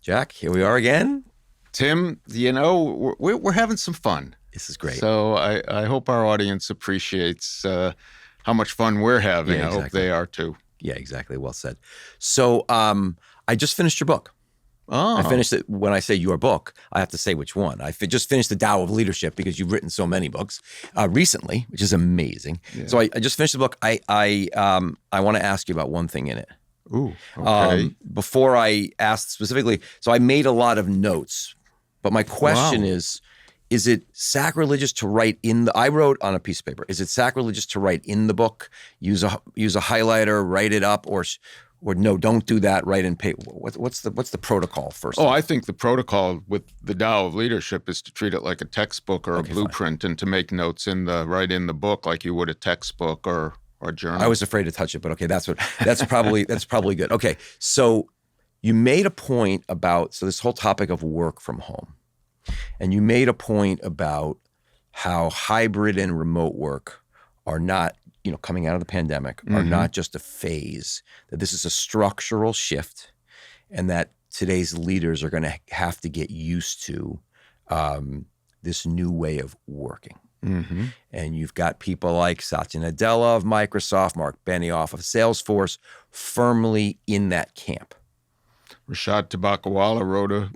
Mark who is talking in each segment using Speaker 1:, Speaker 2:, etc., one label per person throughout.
Speaker 1: Jack, here we are again.
Speaker 2: Tim, we're having some fun.
Speaker 1: This is great.
Speaker 2: So I hope our audience appreciates how much fun we're having.
Speaker 1: Yeah, exactly.
Speaker 2: I hope they are too.
Speaker 1: Yeah, exactly. Well said. So I just finished your book.
Speaker 2: Oh.
Speaker 1: I finished it. When I say your book, I have to say which one. I just finished The Tao of Leadership because you've written so many books recently, which is amazing. Yeah. So I just finished the book. I want to ask you about one thing in it.
Speaker 2: Ooh, okay.
Speaker 1: Before I asked specifically, so I made a lot of notes, but my question is it sacrilegious to write I wrote on a piece of paper, is it sacrilegious to write in the book, use a highlighter, write it up, or no, don't do that, write in paper? What's the protocol first?
Speaker 2: I think the protocol with the Tao of Leadership is to treat it like a textbook or a blueprint, and to make notes right in the book like you would a textbook or a journal.
Speaker 1: I was afraid to touch it, but okay, that's probably good. Okay, so you made a point about this whole topic of work from home, and you made a point about how hybrid and remote work are not, coming out of the pandemic, are not just a phase, that this is a structural shift, and that today's leaders are going to have to get used to this new way of working. Mm-hmm. And you've got people like Satya Nadella of Microsoft, Mark Benioff of Salesforce, firmly in that camp.
Speaker 2: Rashad Tabakawala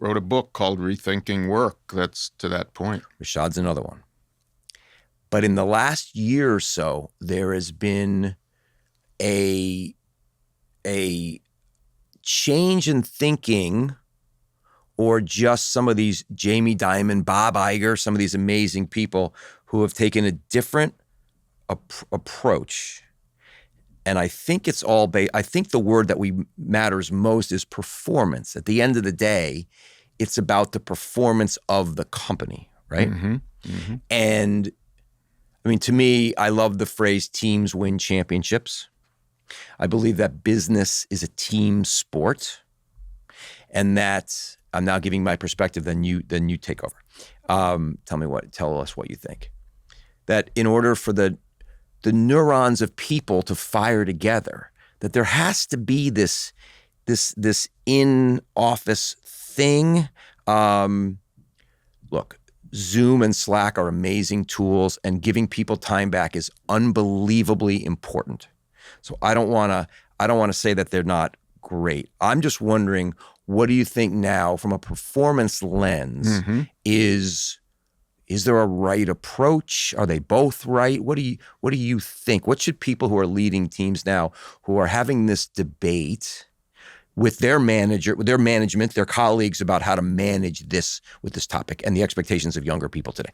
Speaker 2: wrote a book called Rethinking Work. That's to that point.
Speaker 1: Rashad's another one. But in the last year or so, there has been a change in thinking, or just some of these Jamie Dimon, Bob Iger, some of these amazing people who have taken a different approach. And I think it's all I think the word that matters most is performance. At the end of the day, it's about the performance of the company, right? Mm-hmm. Mm-hmm. And I mean, to me, I love the phrase teams win championships. I believe that business is a team sport, and that I'm now giving my perspective, then you take over. Tell us what you think. That in order for the neurons of people to fire together, that there has to be this in-office thing. Look, Zoom and Slack are amazing tools, and giving people time back is unbelievably important. So I don't want to say that they're not great. I'm just wondering, what do you think now from a performance lens? Mm-hmm. Is there a right approach? Are they both right? What do you think? What should people who are leading teams now, who are having this debate with their manager, with their management, their colleagues, about how to manage this with this topic and the expectations of younger people today?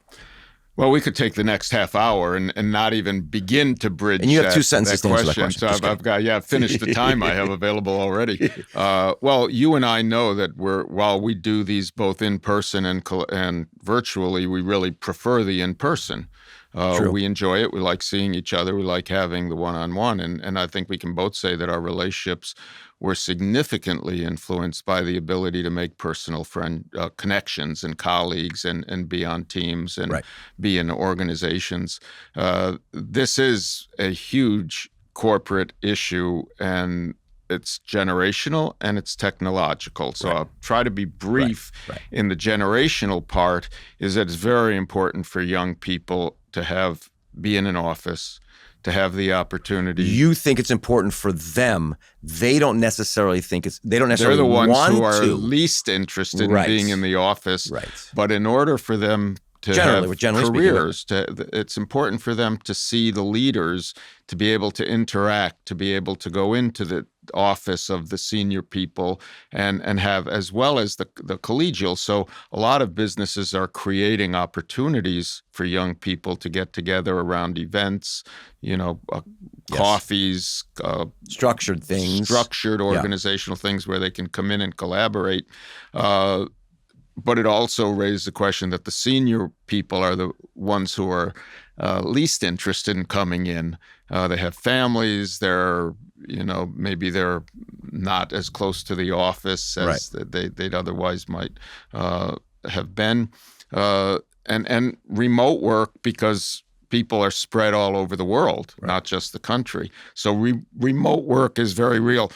Speaker 2: Well, we could take the next half hour and not even begin to bridge.
Speaker 1: And you have 2 sentences to answer that question.
Speaker 2: So I've finished the time I have available already. Well, you and I know that while we do these both in person and virtually, we really prefer the in person. We enjoy it. We like seeing each other. We like having the one-on-one. And I think we can both say that our relationships were significantly influenced by the ability to make personal connections and colleagues and be on teams and be in organizations. This is a huge corporate issue, and it's generational and it's technological. So I'll try to be brief. In the generational part is that it's very important for young people to be in an office, to have the opportunity.
Speaker 1: You think it's important for them. They don't necessarily think
Speaker 2: They're the ones who are least interested in being in the office.
Speaker 1: Right.
Speaker 2: But in order for them to
Speaker 1: generally
Speaker 2: have careers, it's important for them to see the leaders, to be able to interact, to be able to go into the office of the senior people and have, as well as the collegial. So a lot of businesses are creating opportunities for young people to get together around events, coffees,
Speaker 1: structured things,
Speaker 2: structured organizational things where they can come in and collaborate. But it also raised the question that the senior people are the ones who are least interested in coming in. They have families. Maybe they're not as close to the office as they'd otherwise might have been. And remote work, because people are spread all over the world, not just the country. So remote work is very real.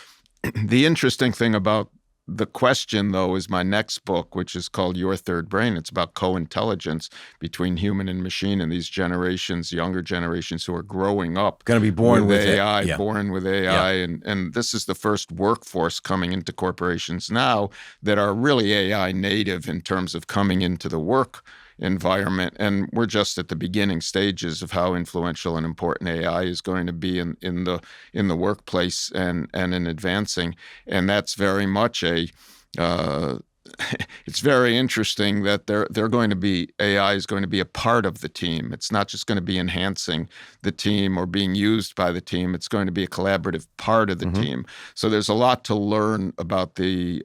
Speaker 2: The interesting thing about the question, though, is my next book, which is called Your Third Brain. It's about co-intelligence between human and machine and these generations, younger generations who are growing up.
Speaker 1: Going to be born with
Speaker 2: AI,
Speaker 1: it. Yeah.
Speaker 2: born with AI.
Speaker 1: Yeah.
Speaker 2: And this is the first workforce coming into corporations now that are really AI native in terms of coming into the work environment. And we're just at the beginning stages of how influential and important AI is going to be in the workplace and in advancing. And that's very much it's very interesting that they're going to be, AI is going to be a part of the team. It's not just going to be enhancing the team or being used by the team. It's going to be a collaborative part of the team. So there's a lot to learn about the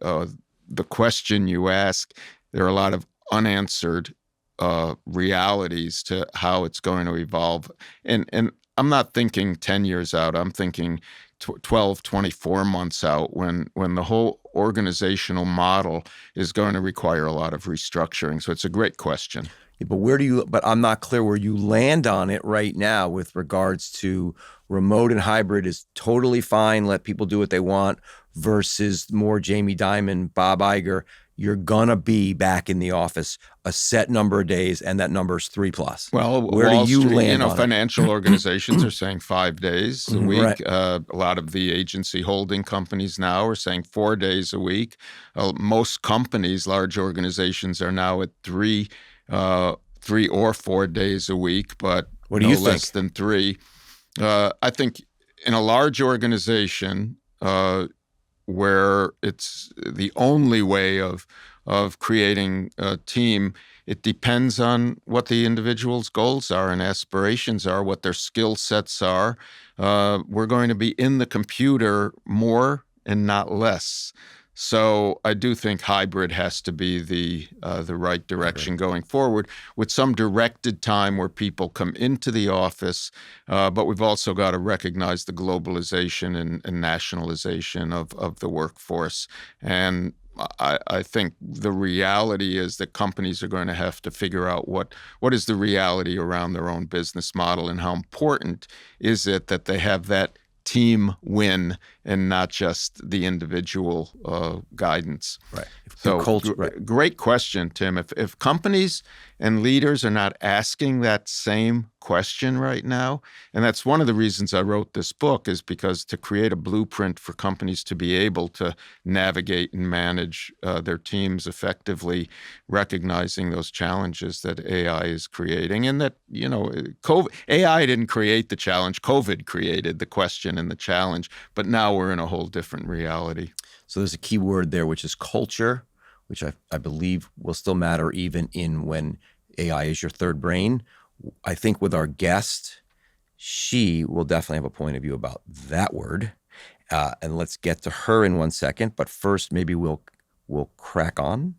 Speaker 2: question you ask. There are a lot of unanswered realities to how it's going to evolve. And I'm not thinking 10 years out. I'm thinking 12, 24 months out when the whole organizational model is going to require a lot of restructuring. So it's a great question.
Speaker 1: Yeah, but I'm not clear where you land on it right now with regards to remote and hybrid is totally fine. Let people do what they want versus more Jamie Dimon, Bob Iger. You're gonna be back in the office a set number of days, and that number is 3+.
Speaker 2: Well,
Speaker 1: where
Speaker 2: Wall
Speaker 1: do you
Speaker 2: Street,
Speaker 1: land on
Speaker 2: financial organizations are saying 5 days a week.
Speaker 1: Right.
Speaker 2: A lot of the agency holding companies now are saying 4 days a week. Most companies, large organizations, are now at 3 or 4 days a week, but
Speaker 1: what do you
Speaker 2: less
Speaker 1: think?
Speaker 2: than 3. I think in a large organization, where it's the only way of creating a team, it depends on what the individual's goals are and aspirations are, what their skill sets are. We're going to be in the computer more and not less. So I do think hybrid has to be the right direction going forward, with some directed time where people come into the office. But we've also got to recognize the globalization and nationalization of the workforce. And I think the reality is that companies are going to have to figure out what is the reality around their own business model, and how important is it that they have that team win and not just the individual guidance.
Speaker 1: Right.
Speaker 2: So
Speaker 1: culture,
Speaker 2: great question, Tim. If companies and leaders are not asking that same question right now, and that's one of the reasons I wrote this book, is because to create a blueprint for companies to be able to navigate and manage their teams effectively, recognizing those challenges that AI is creating, and that, AI didn't create the challenge, COVID created the question and the challenge, but now we're in a whole different reality.
Speaker 1: So there's a key word there, which is culture, which I believe will still matter even in when AI is your third brain. I think with our guest, she will definitely have a point of view about that word. And let's get to her in 1 second. But first, maybe we'll crack on.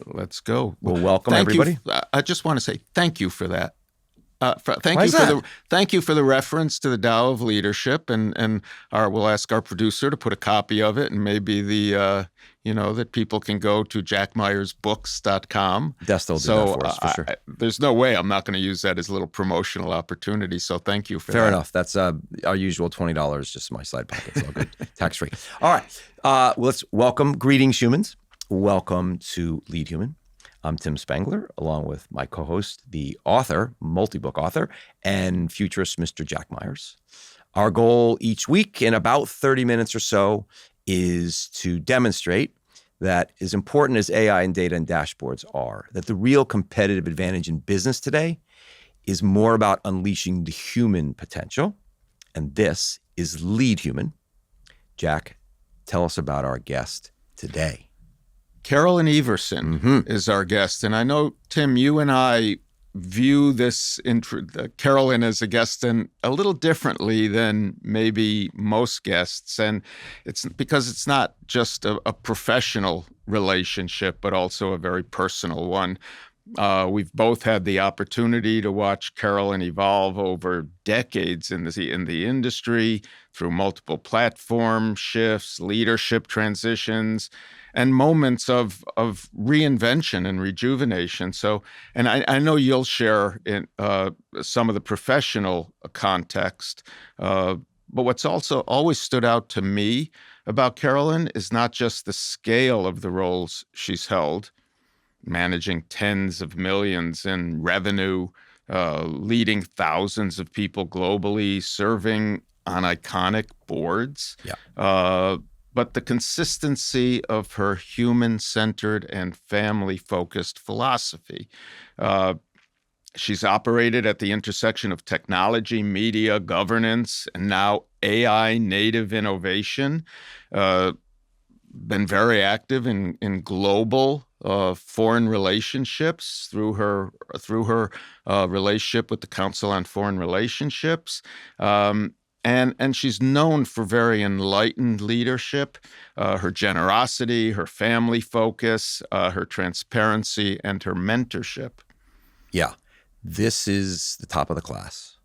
Speaker 2: Let's go.
Speaker 1: We'll welcome everybody.
Speaker 2: I just want to say thank you for that.
Speaker 1: Thank
Speaker 2: you for the reference to the Tao of Leadership, and we'll ask our producer to put a copy of it, and maybe that people can go to jackmyersbooks.com.
Speaker 1: Desta will do that for us, for sure.
Speaker 2: There's no way I'm not going to use that as a little promotional opportunity. So thank you for that.
Speaker 1: Fair enough. That's our usual $20, just my side pocket. It's all good, tax free. All right, let's welcome. Greetings, humans. Welcome to Lead Human. I'm Tim Spengler, along with my co-host, the author, multi-book author, and futurist, Mr. Jack Myers. Our goal each week, in about 30 minutes or so, is to demonstrate that as important as AI and data and dashboards are, that the real competitive advantage in business today is more about unleashing the human potential. And this is Lead Human. Jack, tell us about our guest today.
Speaker 2: Carolyn Everson is our guest. And I know, Tim, you and I view this Carolyn as a guest and a little differently than maybe most guests. And it's because it's not just a professional relationship, but also a very personal one. We've both had the opportunity to watch Carolyn evolve over decades in the industry, through multiple platform shifts, leadership transitions, and moments of reinvention and rejuvenation. So, and I know you'll share in some of the professional context, but what's also always stood out to me about Carolyn is not just the scale of the roles she's held, managing tens of millions in revenue, leading thousands of people globally, serving on iconic boards, but the consistency of her human-centered and family-focused philosophy. She's operated at the intersection of technology, media, governance, and now AI native innovation. Been very active in global foreign relationships through her relationship with the Council on Foreign Relationships. And she's known for very enlightened leadership, her generosity, her family focus, her transparency, and her mentorship.
Speaker 1: Yeah. This is the top of the class.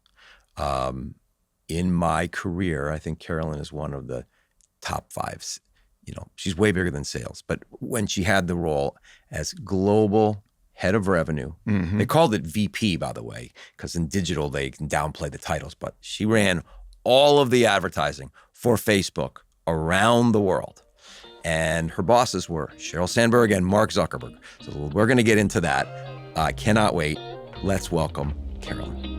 Speaker 1: In my career, I think Carolyn is one of the top fives. She's way bigger than sales. But when she had the role as global head of revenue, they called it VP, by the way, because in digital, they can downplay the titles. But she ran all of the advertising for Facebook around the world. And her bosses were Sheryl Sandberg and Mark Zuckerberg. So we're going to get into that. I cannot wait. Let's welcome Carolyn.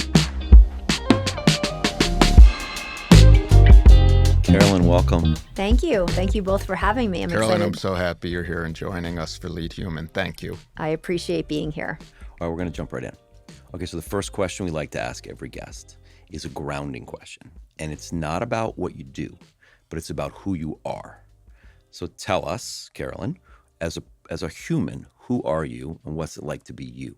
Speaker 1: Carolyn, welcome.
Speaker 3: Thank you. Thank you both for having me. I'm
Speaker 2: Carolyn,
Speaker 3: excited.
Speaker 2: I'm so happy you're here and joining us for Lead Human. Thank you.
Speaker 3: I appreciate being here.
Speaker 1: All right, we're going to jump right in. Okay, so the first question we like to ask every guest is a grounding question. And it's not about what you do, but it's about who you are. So tell us, Carolyn, as a human, who are you and what's it like to be you?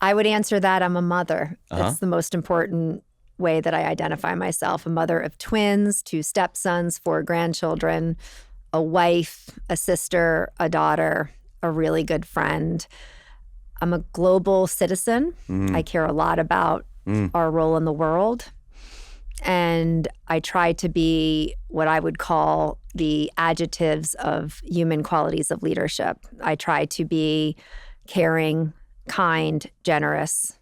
Speaker 3: I would answer that I'm a mother. That's the most important way that I identify myself. A mother of twins, 2 stepsons, 4 grandchildren, a wife, a sister, a daughter, a really good friend. I'm a global citizen. I care a lot about our role in the world. And I try to be what I would call the adjectives of human qualities of leadership. I try to be caring, kind, generous,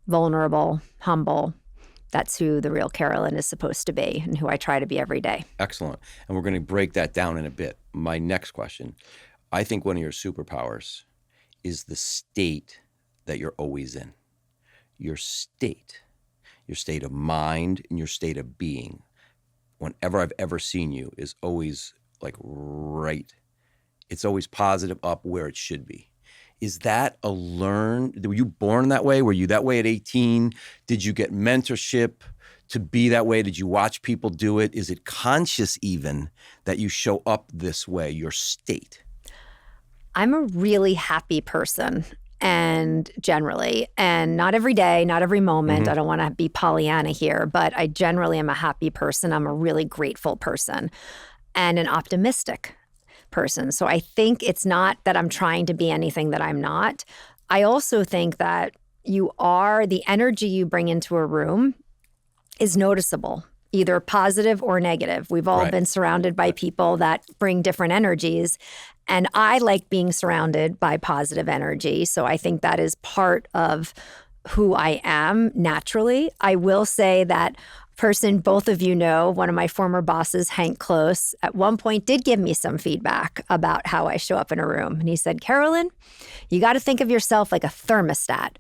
Speaker 3: vulnerable, humble. That's who the real Carolyn is supposed to be and who I try to be every day.
Speaker 1: Excellent. And we're going to break that down in a bit. My next question, I think one of your superpowers is the state that you're always in. Your state of mind and your state of being, whenever I've ever seen you, is always like right. It's always positive, up where it should be. Is that a learned? Were you born that way? Were you that way at 18? Did you get mentorship to be that way? Did you watch people do it? Is it conscious even that you show up this way, your state?
Speaker 3: I'm a really happy person, and generally, and not every day, not every moment. I don't want to be Pollyanna here, but I generally am a happy person. I'm a really grateful person and an optimistic person. So I think it's not that I'm trying to be anything that I'm not. I also think that the energy you bring into a room is noticeable, either positive or negative. We've all been surrounded by people that bring different energies. And I like being surrounded by positive energy. So I think that is part of who I am naturally. I will say that person both of you know, one of my former bosses, Hank Close, at one point did give me some feedback about how I show up in a room. And he said, Carolyn, you got to think of yourself like a thermostat.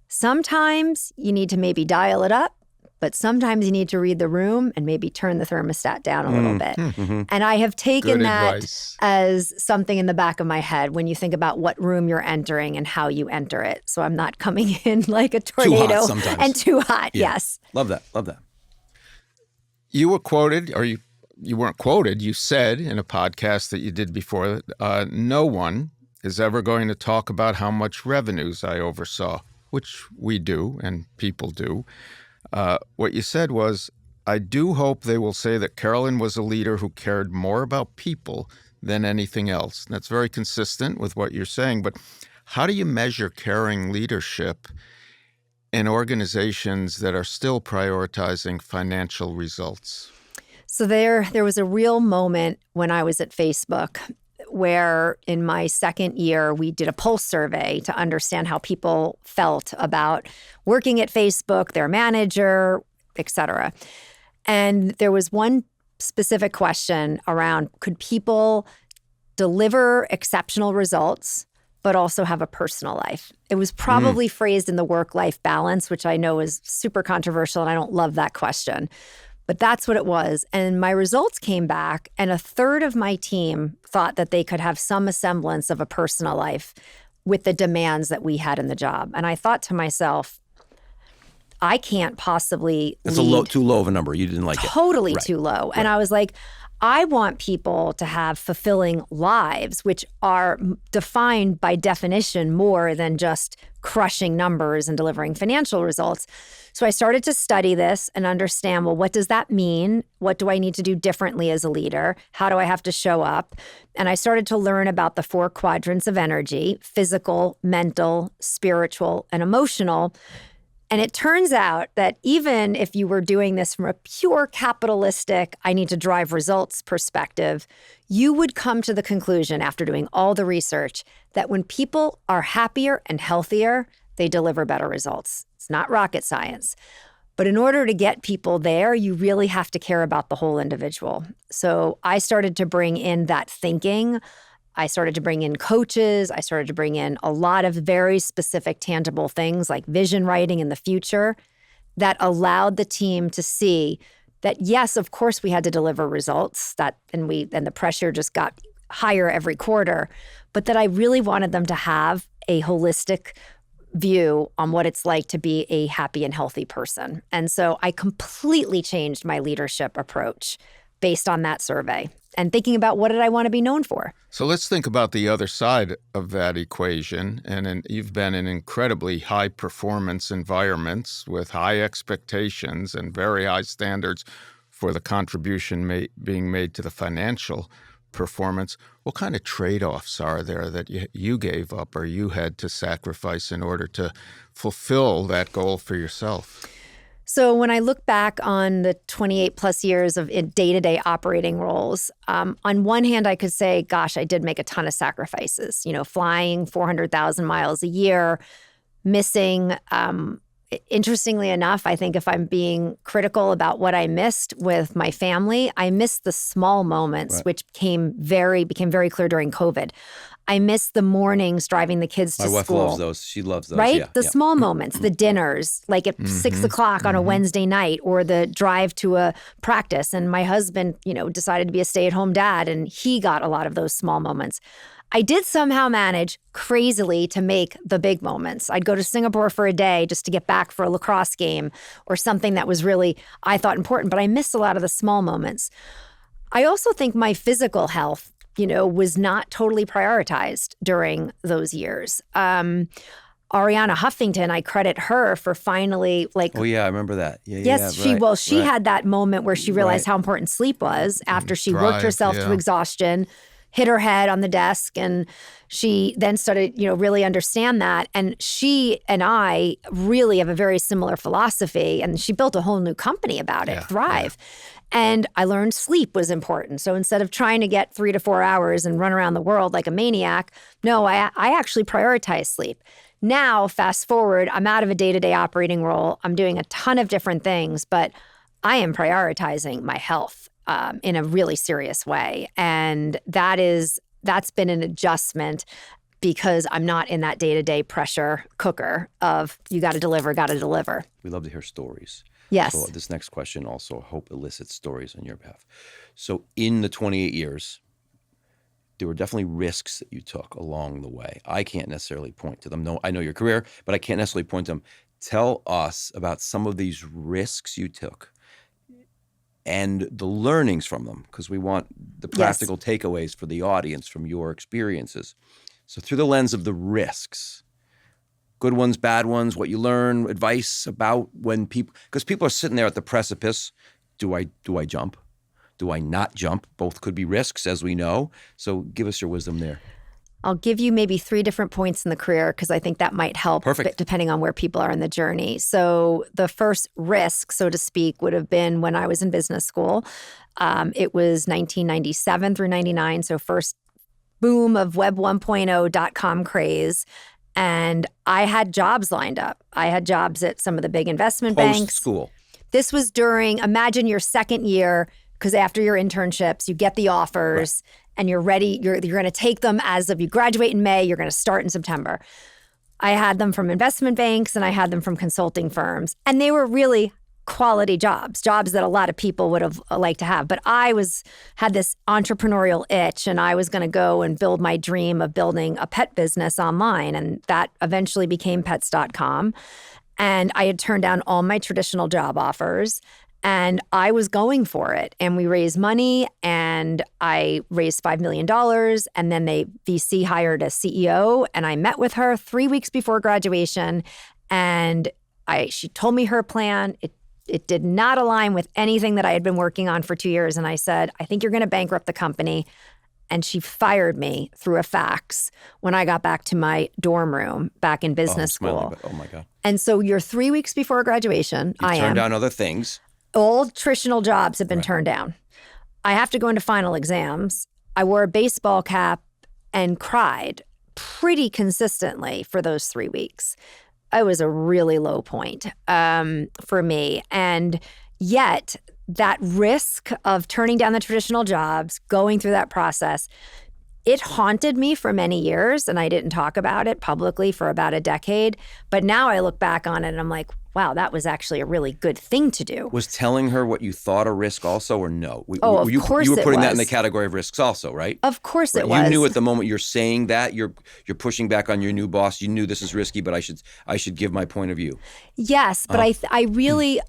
Speaker 3: Sometimes you need to maybe dial it up, but sometimes you need to read the room and maybe turn the thermostat down a little bit. And I have taken
Speaker 2: Good
Speaker 3: that
Speaker 2: advice.
Speaker 3: as something in the back of my head when you think about what room you're entering and how you enter it. So I'm not coming in like a tornado and too hot.
Speaker 1: Yeah.
Speaker 3: Yes.
Speaker 1: Love that. Love that.
Speaker 2: You were quoted, or you weren't quoted, you said in a podcast that you did before, no one is ever going to talk about how much revenues I oversaw, which we do and people do. What you said was, I do hope they will say that Carolyn was a leader who cared more about people than anything else. And that's very consistent with what you're saying. But how do you measure caring leadership in organizations that are still prioritizing financial results?
Speaker 3: So there was a real moment when I was at Facebook where in my second year, we did a pulse survey to understand how people felt about working at Facebook, their manager, et cetera. And there was one specific question around, could people deliver exceptional results, but also have a personal life? It was probably phrased in the work-life balance, which I know is super controversial, and I don't love that question. But that's what it was. And my results came back, and a third of my team thought that they could have some semblance of a personal life with the demands that we had in the job. And I thought to myself, I can't possibly
Speaker 1: That's
Speaker 3: lead.
Speaker 1: too low of a number. You didn't like it.
Speaker 3: Totally
Speaker 1: Right.
Speaker 3: too low. And I was like, I want people to have fulfilling lives, which are defined by definition more than just crushing numbers and delivering financial results. So I started to study this and understand, well, what does that mean? What do I need to do differently as a leader? How do I have to show up? And I started to learn about the 4 quadrants of energy: physical, mental, spiritual, and emotional. And it turns out that even if you were doing this from a pure capitalistic, I need to drive results perspective, you would come to the conclusion after doing all the research that when people are happier and healthier, they deliver better results. It's not rocket science. But in order to get people there, you really have to care about the whole individual. So I started to bring in that thinking. I started to bring in coaches. I started to bring in a lot of very specific, tangible things like vision writing in the future that allowed the team to see that, yes, of course, we had to deliver results, and the pressure just got higher every quarter, but that I really wanted them to have a holistic view on what it's like to be a happy and healthy person. And so I completely changed my leadership approach based on that survey and thinking about what did I want to be known for.
Speaker 2: So let's think about the other side of that equation. And you've been in incredibly high performance environments with high expectations and very high standards for the contribution being made to the financial performance. What kind of trade-offs are there that you gave up or you had to sacrifice in order to fulfill that goal for yourself?
Speaker 3: So when I look back on the 28 plus years of day-to-day operating roles, on one hand, I could say, gosh, I did make a ton of sacrifices, flying 400,000 miles a year, missing, interestingly enough, I think if I'm being critical about what I missed with my family, I missed the small moments,
Speaker 1: Right.
Speaker 3: which became very clear during COVID. I missed the mornings driving the kids to
Speaker 1: My wife
Speaker 3: school.
Speaker 1: loves those. She loves those.
Speaker 3: Right?
Speaker 1: Yeah,
Speaker 3: The
Speaker 1: yeah.
Speaker 3: small moments, the dinners, like at 6 o'clock on a Wednesday night, or the drive to a practice. And my husband, decided to be a stay-at-home dad, and he got a lot of those small moments. I did somehow manage crazily to make the big moments. I'd go to Singapore for a day just to get back for a lacrosse game or something that was really, I thought, important, but I missed a lot of the small moments. I also think my physical health, was not totally prioritized during those years. Ariana Huffington, I credit her for finally
Speaker 1: Oh yeah, I remember that. Yeah,
Speaker 3: yes,
Speaker 1: yeah,
Speaker 3: she
Speaker 1: right.
Speaker 3: had that moment where she realized
Speaker 1: Right.
Speaker 3: how important sleep was after she worked
Speaker 2: Drive,
Speaker 3: herself
Speaker 2: yeah.
Speaker 3: to exhaustion, hit her head on the desk, and she then started, really understand that. And she and I really have a very similar philosophy, and she built a whole new company about it,
Speaker 2: Yeah,
Speaker 3: Thrive. And I learned sleep was important. So instead of trying to get 3 to 4 hours and run around the world like a maniac, no, I actually prioritize sleep. Now, fast forward, I'm out of a day-to-day operating role. I'm doing a ton of different things, but I am prioritizing my health in a really serious way. And that's been an adjustment because I'm not in that day-to-day pressure cooker of you got to deliver.
Speaker 1: We love to hear stories.
Speaker 3: Yes.
Speaker 1: So this next question also, I hope, elicits stories on your behalf. So in the 28 years, there were definitely risks that you took along the way. I can't necessarily point to them. No, I know your career, but I can't necessarily point to them. Tell us about some of these risks you took and the learnings from them, because we want the practical takeaways for the audience from your experiences. So through the lens of the risks, good ones, bad ones, what you learn, advice about when because people are sitting there at the precipice. Do I jump? Do I not jump? Both could be risks, as we know. So give us your wisdom there.
Speaker 3: I'll give you maybe 3 different points in the career because I think that might help.
Speaker 1: Perfect.
Speaker 3: Depending on where people are in the journey. So the first risk, so to speak, would have been when I was in business school. It was 1997 through 99. So first boom of Web 1.0 .com craze. And I had jobs lined up. I had jobs at some of the big investment banks.
Speaker 1: Post-school.
Speaker 3: This was imagine your second year because after your internships, you get the offers and you're ready. You're going to take them as of you graduate in May, you're going to start in September. I had them from investment banks and I had them from consulting firms. And they were really quality jobs that a lot of people would have liked to have. But I had this entrepreneurial itch, and I was going to go and build my dream of building a pet business online. And that eventually became pets.com. And I had turned down all my traditional job offers, and I was going for it. And we raised money, and I raised $5 million. And then VC hired a CEO, and I met with her 3 weeks before graduation. And she told me her plan. It did not align with anything that I had been working on for 2 years. And I said, I think you're going to bankrupt the company. And she fired me through a fax when I got back to my dorm room back in business school.
Speaker 1: Oh my God.
Speaker 3: And so you're 3 weeks before graduation.
Speaker 1: You turned down other things.
Speaker 3: All traditional jobs have been turned down. I have to go into final exams. I wore a baseball cap and cried pretty consistently for those 3 weeks. It was a really low point for me. And yet that risk of turning down the traditional jobs, going through that process, it haunted me for many years. And I didn't talk about it publicly for about a decade. But now I look back on it and I'm like, wow, that was actually a really good thing to do.
Speaker 1: Was telling her what you thought a risk also, or no?
Speaker 3: Of course
Speaker 1: you were putting
Speaker 3: it
Speaker 1: that in the
Speaker 3: was.
Speaker 1: category of risks also, right?
Speaker 3: Of course it was.
Speaker 1: You knew at the moment you're saying that, you're pushing back on your new boss. You knew this is risky, but I should give my point of view.
Speaker 3: Yes, but I really,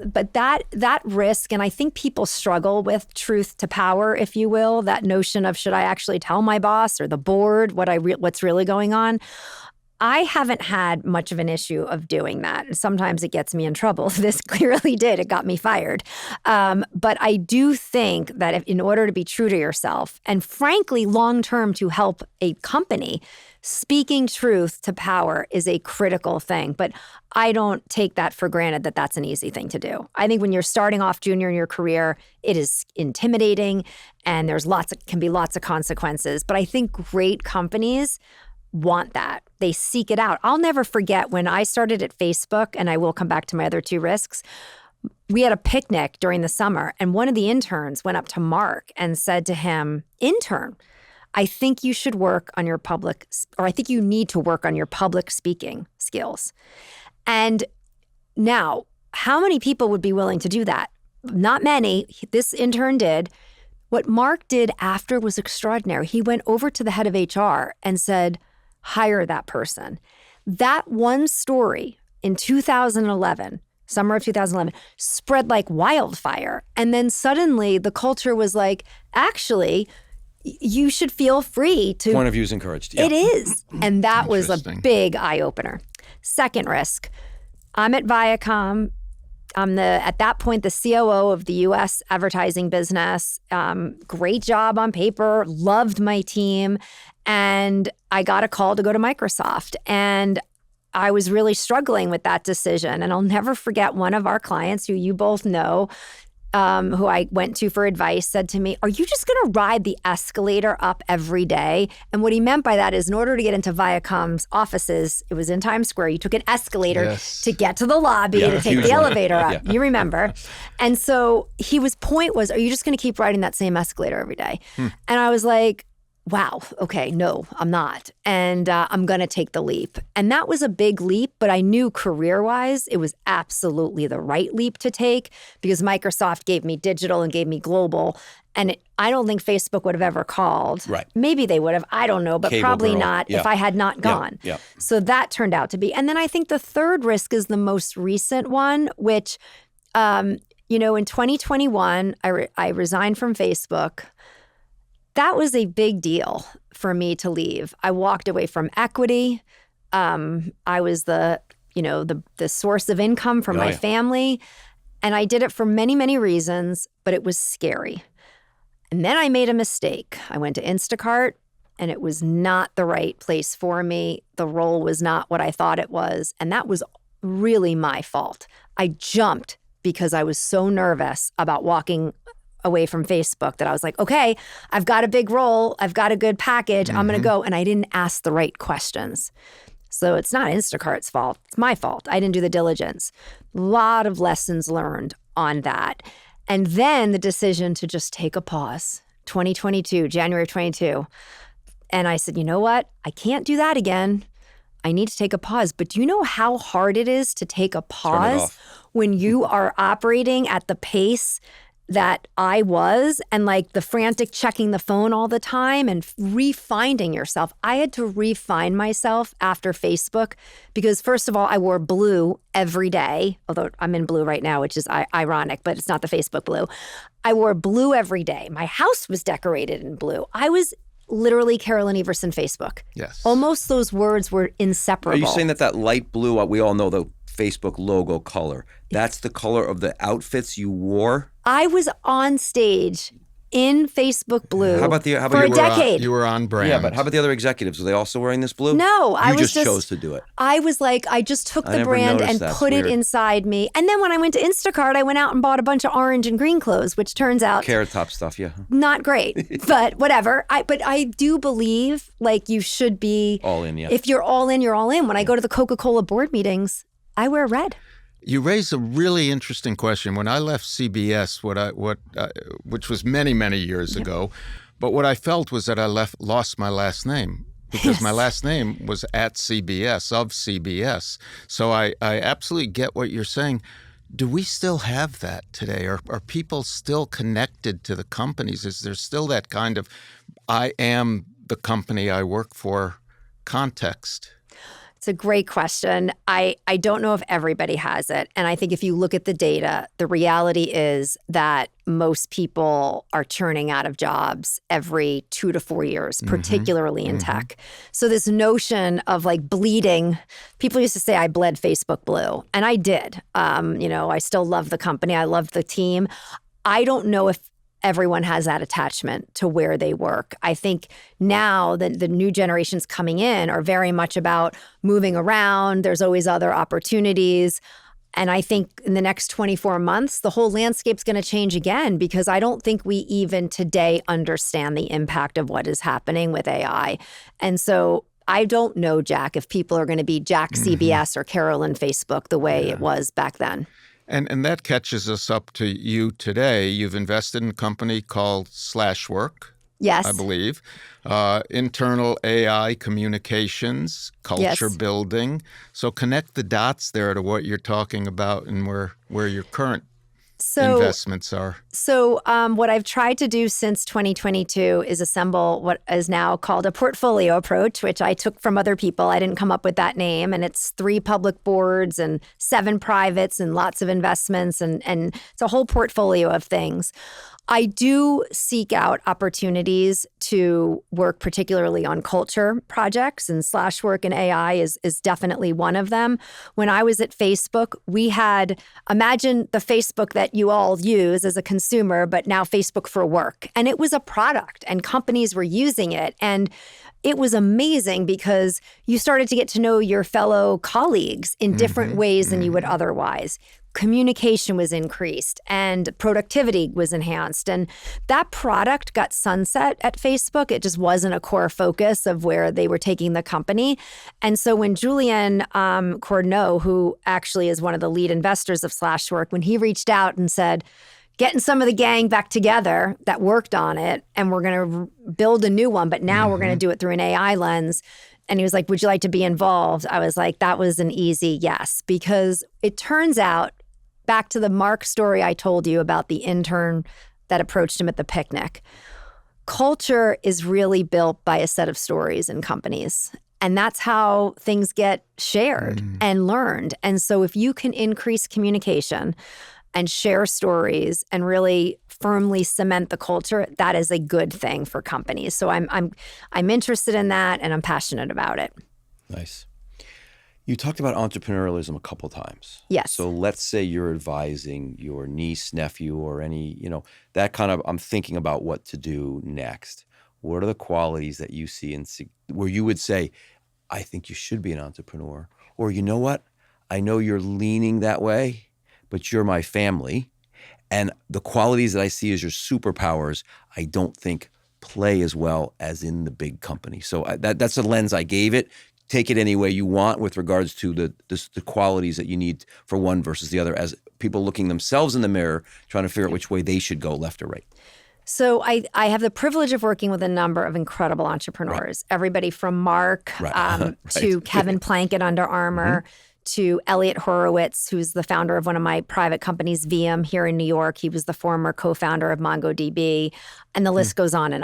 Speaker 3: but that risk, and I think people struggle with truth to power, if you will, that notion of should I actually tell my boss or the board what's really going on? I haven't had much of an issue of doing that. And sometimes it gets me in trouble. This clearly did. It got me fired. But I do think that in order to be true to yourself, and frankly, long-term to help a company, speaking truth to power is a critical thing. But I don't take that for granted that that's an easy thing to do. I think when you're starting off junior in your career, it is intimidating and can be lots of consequences. But I think great companies want that. They seek it out. I'll never forget when I started at Facebook, and I will come back to my other two risks. We had a picnic during the summer, and one of the interns went up to Mark and said to him, "Intern, I think you should work on your I think you need to work on your public speaking skills." And now, how many people would be willing to do that? Not many. This intern did. What Mark did after was extraordinary. He went over to the head of HR and said, hire that person. That one story in 2011, summer of 2011, spread like wildfire. And then suddenly the culture was like, actually, you should feel free to.
Speaker 1: Point of view is encouraged. Yeah.
Speaker 3: It is. And that was a big eye opener. Second risk, I'm at Viacom. I'm at that point, the COO of the U.S. advertising business. Great job on paper, loved my team. And I got a call to go to Microsoft. And I was really struggling with that decision. And I'll never forget one of our clients who you both know, who I went to for advice, said to me, "Are you just going to ride the escalator up every day?" And what he meant by that is in order to get into Viacom's offices, it was in Times Square, you took an escalator to get to the lobby to take the elevator up. Yeah. You remember. And so his point was, are you just going to keep riding that same escalator every day? And I was like, wow, okay, no, I'm not. And I'm going to take the leap. And that was a big leap, but I knew career-wise, it was absolutely the right leap to take because Microsoft gave me digital and gave me global. And I don't think Facebook would have ever called.
Speaker 1: Right.
Speaker 3: Maybe they would have, I don't know, but
Speaker 1: Cable
Speaker 3: probably
Speaker 1: girl.
Speaker 3: not if I had not gone.
Speaker 1: Yeah.
Speaker 3: So that turned out to be. And then I think the third risk is the most recent one, which, in 2021, I resigned from Facebook. That was a big deal for me to leave. I walked away from equity. I was the source of income for my family. And I did it for many, many reasons, but it was scary. And then I made a mistake. I went to Instacart and it was not the right place for me. The role was not what I thought it was. And that was really my fault. I jumped because I was so nervous about walking away from Facebook that I was like, okay, I've got a big role. I've got a good package. I'm going to go. And I didn't ask the right questions. So it's not Instacart's fault. It's my fault. I didn't do the diligence. A lot of lessons learned on that. And then the decision to just take a pause, 2022, January of 22. And I said, you know what? I can't do that again. I need to take a pause. But do you know how hard it is to take a pause when you are operating at the pace that I was, and like the frantic checking the phone all the time and refinding yourself? I had to refine myself after Facebook because, first of all, I wore blue every day, although I'm in blue right now, which is ironic, but it's not the Facebook blue. I wore blue every day. My house was decorated in blue. I was literally Carolyn Everson Facebook.
Speaker 2: Yes.
Speaker 3: Almost those words were inseparable.
Speaker 1: Are you saying that light blue, we all know the Facebook logo color, that's the color of the outfits you wore?
Speaker 3: I was on stage in Facebook blue for a decade.
Speaker 2: You were on brand.
Speaker 1: Yeah, but how about the other executives? Were they also wearing this blue?
Speaker 3: No, I
Speaker 1: just chose to do it.
Speaker 3: I was like, I just took the brand and put it inside me. And then when I went to Instacart, I went out and bought a bunch of orange and green clothes, which turns out
Speaker 1: Carrot Top stuff, yeah.
Speaker 3: Not great, but whatever. But I do believe like you should be
Speaker 1: all in. Yeah.
Speaker 3: If you're all in, you're all in. When I go to the Coca-Cola board meetings, I wear red.
Speaker 2: You raised a really interesting question. When I left CBS, which was many, many years ago, but what I felt was that I lost my last name because my last name was at CBS, of CBS. So I absolutely get what you're saying. Do we still have that today? Are people still connected to the companies? Is there still that kind of I am the company I work for context?
Speaker 3: It's a great question. I don't know if everybody has it. And I think if you look at the data, the reality is that most people are churning out of jobs every 2 to 4 years, particularly in tech. So this notion of like bleeding, people used to say I bled Facebook blue, and I did. I still love the company. I love the team. I don't know if everyone has that attachment to where they work. I think now that the new generations coming in are very much about moving around. There's always other opportunities. And I think in the next 24 months, the whole landscape's going to change again, because I don't think we even today understand the impact of what is happening with AI. And so I don't know, Jack, if people are going to be Jack CBS or Carolyn Facebook the way it was back then.
Speaker 2: And that catches us up to you today. You've invested in a company called Slashwork.
Speaker 3: Yes.
Speaker 2: I believe. Internal AI communications, culture building. So connect the dots there to what you're talking about and where your current investments are.
Speaker 3: So what I've tried to do since 2022 is assemble what is now called a portfolio approach, which I took from other people. I didn't come up with that name. And it's 3 public boards and 7 privates and lots of investments. And it's a whole portfolio of things. I do seek out opportunities to work particularly on culture projects, and Slashwork and AI is definitely one of them. When I was at Facebook, we had, imagine the Facebook that you all use as a consumer, but now Facebook for work. And it was a product and companies were using it. And it was amazing because you started to get to know your fellow colleagues in different ways than you would otherwise. Communication was increased and productivity was enhanced. And that product got sunset at Facebook. It just wasn't a core focus of where they were taking the company. And so when Julien Cordeneau, who actually is one of the lead investors of Slashwork, when he reached out and said, getting some of the gang back together that worked on it, and we're going to build a new one, but now we're going to do it through an AI lens. And he was like, would you like to be involved? I was like, that was an easy yes, because it turns out, back to the Mark story I told you about the intern that approached him at the picnic, culture is really built by a set of stories in companies. And that's how things get shared and learned. And so if you can increase communication and share stories and really firmly cement the culture, that is a good thing for companies. So I'm interested in that, and I'm passionate about it.
Speaker 1: Nice. You talked about entrepreneurialism a couple times.
Speaker 3: Yes.
Speaker 1: So let's say you're advising your niece, nephew, or any, that kind of, I'm thinking about what to do next. What are the qualities that you see where you would say, I think you should be an entrepreneur? Or you know what? I know you're leaning that way, but you're my family. And the qualities that I see as your superpowers, I don't think play as well as in the big company. So that's the lens I gave it. Take it any way you want with regards to the qualities that you need for one versus the other as people looking themselves in the mirror, trying to figure out which way they should go, left or right?
Speaker 3: So I have the privilege of working with a number of incredible entrepreneurs, everybody from Mark to Kevin Plank at Under Armour, to Elliot Horowitz, who's the founder of one of my private companies, VM, here in New York. He was the former co-founder of MongoDB, and the list goes on and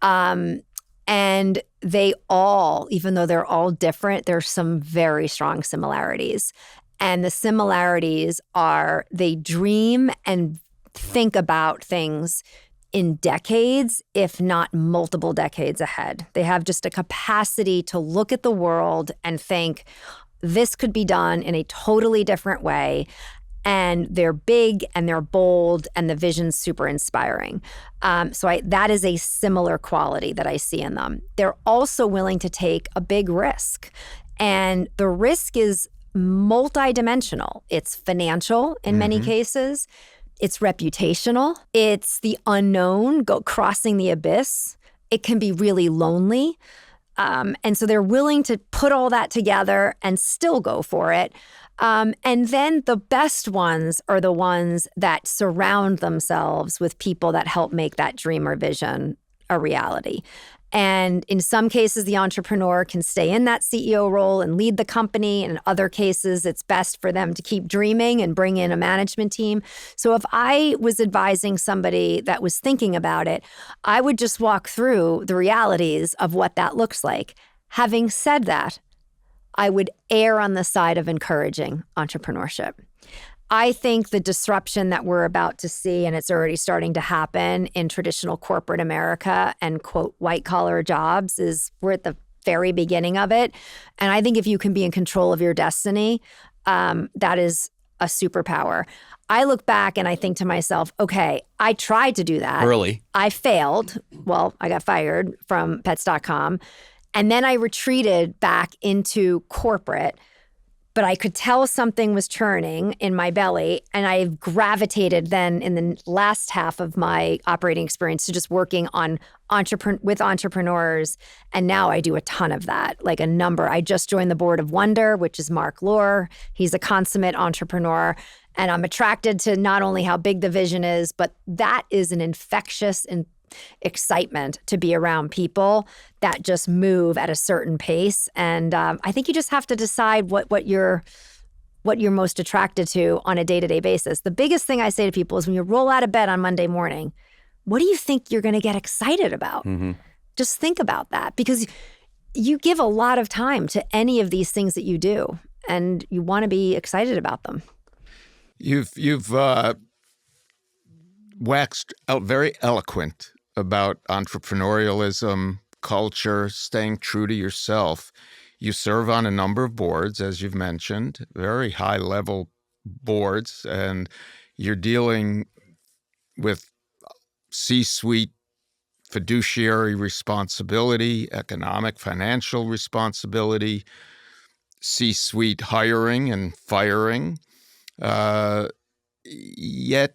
Speaker 3: on. And they all, even though they're all different, there's some very strong similarities. And the similarities are they dream and think about things in decades, if not multiple decades ahead. They have just a capacity to look at the world and think, this could be done in a totally different way. And they're big and they're bold and the vision's super inspiring. That is a similar quality that I see in them. They're also willing to take a big risk. And the risk is multidimensional. It's financial in many cases. It's reputational. It's the unknown, crossing the abyss. It can be really lonely. And so they're willing to put all that together and still go for it. And then the best ones are the ones that surround themselves with people that help make that dream or vision a reality. And in some cases, the entrepreneur can stay in that CEO role and lead the company. And in other cases, it's best for them to keep dreaming and bring in a management team. So if I was advising somebody that was thinking about it, I would just walk through the realities of what that looks like. Having said that, I would err on the side of encouraging entrepreneurship. I think the disruption that we're about to see, and it's already starting to happen in traditional corporate America and, quote, white-collar jobs, we're at the very beginning of it. And I think if you can be in control of your destiny, that is a superpower. I look back and I think to myself, okay, I tried to do that.
Speaker 1: Early.
Speaker 3: I failed. Well, I got fired from pets.com. And then I retreated back into corporate. But I could tell something was churning in my belly. And I gravitated then in the last half of my operating experience to just working on with entrepreneurs. And now I do a ton of that, like a number. I just joined the board of Wondir, which is Mark Lohr. He's a consummate entrepreneur. And I'm attracted to not only how big the vision is, but that is an infectious and excitement to be around people that just move at a certain pace. And I think you just have to decide what you're most attracted to on a day-to-day basis. The biggest thing I say to people is when you roll out of bed on Monday morning, what do you think you're going to get excited about? Just think about that, because you give a lot of time to any of these things that you do, and you want to be excited about them.
Speaker 2: You've waxed out very eloquent about entrepreneurialism, culture, staying true to yourself. You serve on a number of boards, as you've mentioned, very high-level boards, and you're dealing with C-suite fiduciary responsibility, economic, financial responsibility, C-suite hiring and firing. Yet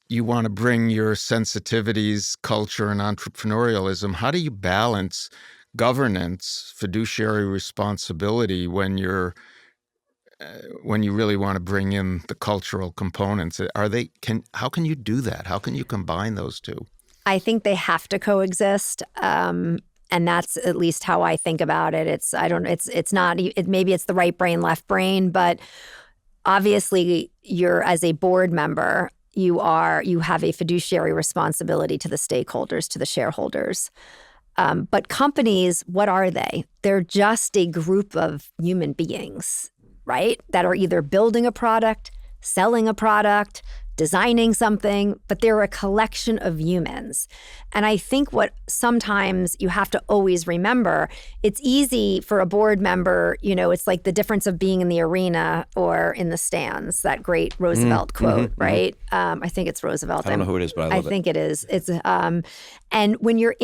Speaker 2: you want to bring your sensitivities, culture, and entrepreneurialism. How do you balance governance, fiduciary responsibility when you really want to bring in the cultural components? How can you do that? How can you combine those two?
Speaker 3: I think they have to coexist. And that's at least how I think about it. Maybe it's the right brain, left brain, but obviously as a board member, you have a fiduciary responsibility to the stakeholders, to the shareholders. But companies, what are they? They're just a group of human beings, right? That are either building a product, selling a product, designing something, but they're a collection of humans. And I think what sometimes you have to always remember, it's easy for a board member, it's like the difference of being in the arena or in the stands, that great Roosevelt quote, right? I think it's Roosevelt.
Speaker 1: I don't know who it is, but I love it.
Speaker 3: I think it is. It's and when you're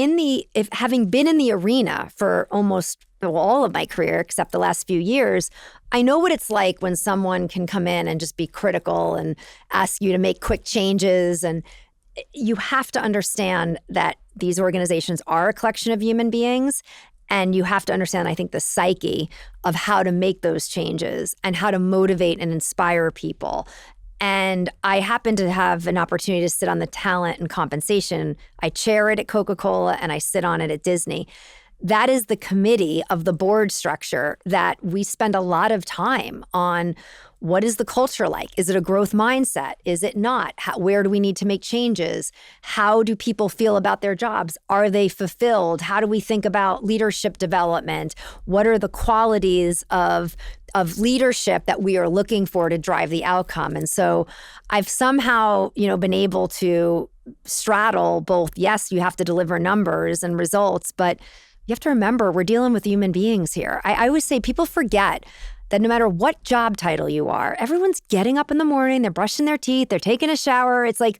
Speaker 3: having been in the arena for almost all of my career, except the last few years, I know what it's like when someone can come in and just be critical and ask you to make quick changes. And you have to understand that these organizations are a collection of human beings. And you have to understand, I think, the psyche of how to make those changes and how to motivate and inspire people. And I happen to have an opportunity to sit on the talent and compensation. I chair it at Coca-Cola and I sit on it at Disney. That is the committee of the board structure that we spend a lot of time on. What is the culture like? Is it a growth mindset? Is it not? Where do we need to make changes? How do people feel about their jobs? Are they fulfilled? How do we think about leadership development? What are the qualities of leadership that we are looking for to drive the outcome? And so I've somehow, been able to straddle both. Yes, you have to deliver numbers and results, but you have to remember we're dealing with human beings here. I always say people forget that no matter what job title you are, everyone's getting up in the morning, they're brushing their teeth, they're taking a shower. It's like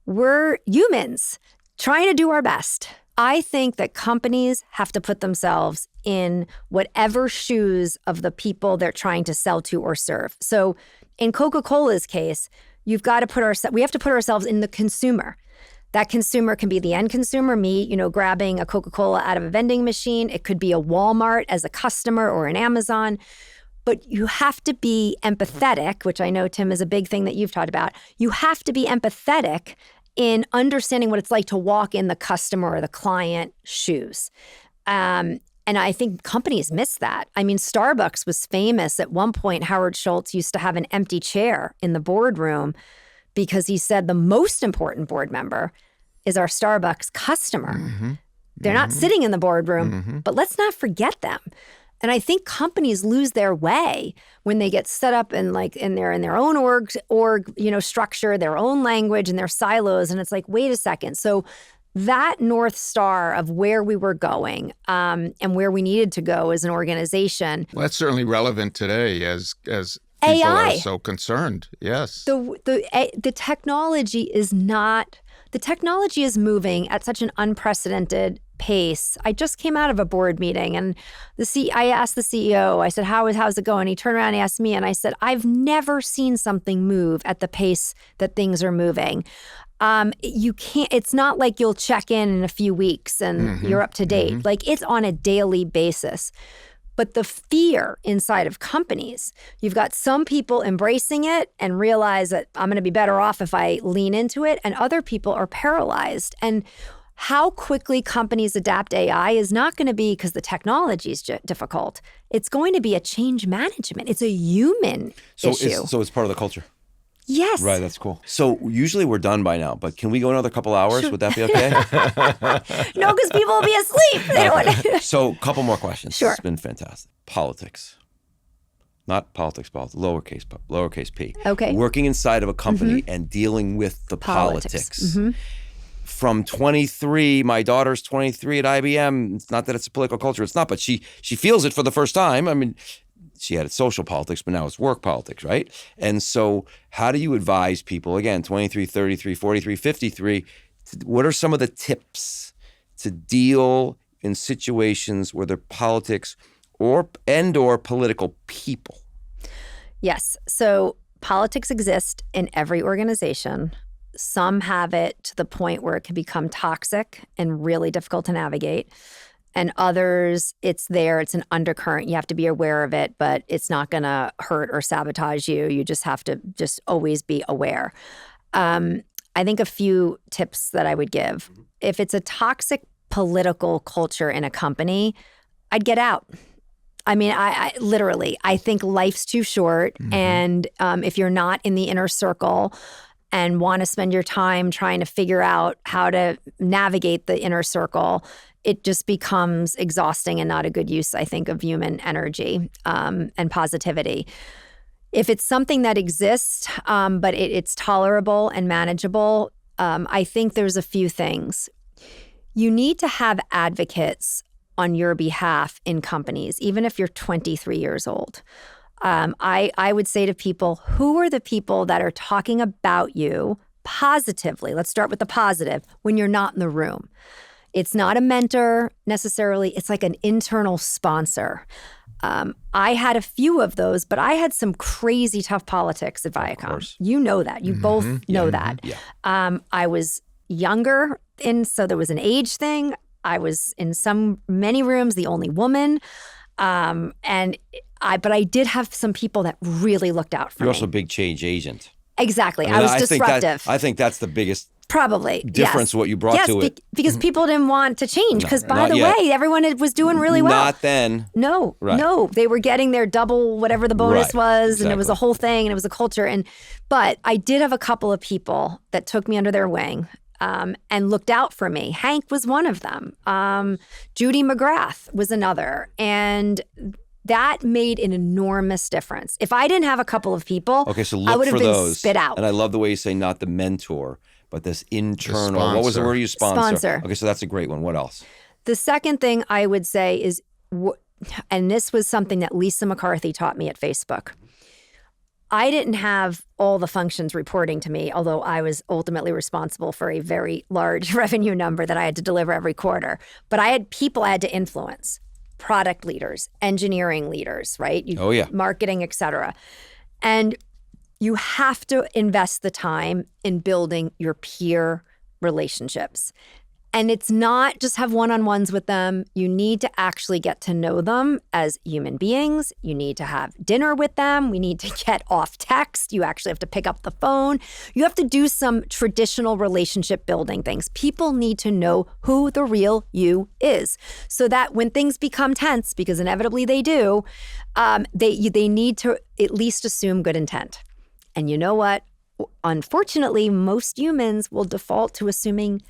Speaker 3: we're humans trying to do our best. I think that companies have to put themselves in whatever shoes of the people they're trying to sell to or serve. So in Coca-Cola's case, we have to put ourselves in the consumer. That consumer can be the end consumer, me, grabbing a Coca-Cola out of a vending machine. It could be a Walmart as a customer or an Amazon. But you have to be empathetic, which I know, Tim, is a big thing that you've talked about. You have to be empathetic in understanding what it's like to walk in the customer or the client shoes. And I think companies miss that. I mean, Starbucks was famous. At one point, Howard Schultz used to have an empty chair in the boardroom because he said the most important board member is our Starbucks customer.
Speaker 2: Mm-hmm.
Speaker 3: They're not sitting in the boardroom, but let's not forget them. And I think companies lose their way when they get set up in their own org structure, their own language and their silos. And it's like, wait a second. So that North Star of where we were going and where we needed to go as an organization.
Speaker 2: Well, that's certainly relevant today as people
Speaker 3: AI.
Speaker 2: are so concerned. Yes.
Speaker 3: The technology is moving at such an unprecedented pace. I just came out of a board meeting and I asked the CEO, I said, how's it going? He turned around and asked me and I said, I've never seen something move at the pace that things are moving. It's not like you'll check in a few weeks and you're up to date. Like it's on a daily basis. But the fear inside of companies, you've got some people embracing it and realize that I'm going to be better off if I lean into it, and other people are paralyzed. And how quickly companies adapt AI is not going to be because the technology is difficult. It's going to be a change management. It's a human issue.
Speaker 1: So it's part of the culture.
Speaker 3: Yes.
Speaker 1: Right, that's cool. So usually we're done by now, but can we go another couple hours? Sure. Would that be okay?
Speaker 3: No, because people will be asleep. They don't want to.
Speaker 1: So a couple more questions.
Speaker 3: Sure.
Speaker 1: It's been fantastic. Politics. Not politics, lowercase p.
Speaker 3: Okay.
Speaker 1: Working inside of a company and dealing with the politics. From 23, my daughter's 23 at IBM. It's not that it's a political culture. It's not, but she feels it for the first time. I mean, she had social politics, but now it's work politics, right? And so how do you advise people, again, 23, 33, 43, 53, what are some of the tips to deal in situations where they're politics or political people?
Speaker 3: Yes. So politics exist in every organization. Some have it to the point where it can become toxic and really difficult to navigate. And others, it's there, it's an undercurrent. You have to be aware of it, but it's not going to hurt or sabotage you. You just have to always be aware. I think a few tips that I would give. If it's a toxic political culture in a company, I'd get out. I mean, I literally think life's too short. And if you're not in the inner circle and want to spend your time trying to figure out how to navigate the inner circle, it just becomes exhausting and not a good use, I think, of human energy and positivity. If it's something that exists, but it's tolerable and manageable, I think there's a few things. You need to have advocates on your behalf in companies, even if you're 23 years old. I would say to people, who are the people that are talking about you positively? Let's start with the positive when you're not in the room. It's not a mentor necessarily. It's like an internal sponsor. I had a few of those, but I had some crazy tough politics at Viacom. You know that. You both know that. Yeah. I was younger, and so there was an age thing. I was in many rooms, the only woman. But I did have some people that really looked out for me.
Speaker 1: You're also a big change agent.
Speaker 3: Exactly.
Speaker 1: mean,
Speaker 3: I was
Speaker 1: think
Speaker 3: disruptive.
Speaker 1: I think that's the biggest
Speaker 3: Probably
Speaker 1: difference.
Speaker 3: yes.
Speaker 1: What you brought to it.
Speaker 3: Because people didn't want to change. Because by the
Speaker 1: yet.
Speaker 3: way, everyone was doing really well.
Speaker 1: Not then.
Speaker 3: No,
Speaker 1: Right.
Speaker 3: no, they were getting their double whatever the bonus was, and it was a whole thing, and it was a culture. But I did have a couple of people that took me under their wing and looked out for me. Hank was one of them. Judy McGrath was another, and that made an enormous difference. If I didn't have a couple of people,
Speaker 1: so
Speaker 3: I
Speaker 1: look
Speaker 3: would have
Speaker 1: for
Speaker 3: been
Speaker 1: those.
Speaker 3: spit out.
Speaker 1: And I love the way you say not the mentor, but this internal.
Speaker 2: The
Speaker 1: What was the word you
Speaker 3: Sponsor.
Speaker 1: Okay, so that's a great one. What else?
Speaker 3: The second thing I would say is, and this was something that Lisa McCarthy taught me at Facebook. I didn't have all the functions reporting to me, although I was ultimately responsible for a very large revenue number that I had to deliver every quarter. But I had people I had to influence, product leaders, engineering leaders, right? Marketing, et cetera. And you have to invest the time in building your peer relationships. And it's not just have one-on-ones with them. You need to actually get to know them as human beings. You need to have dinner with them. We need to get off text. You actually have to pick up the phone. You have to do some traditional relationship building things. People need to know who the real you is, so that when things become tense, because inevitably they do, they need to at least assume good intent. And you know what? Unfortunately, most humans will default to assuming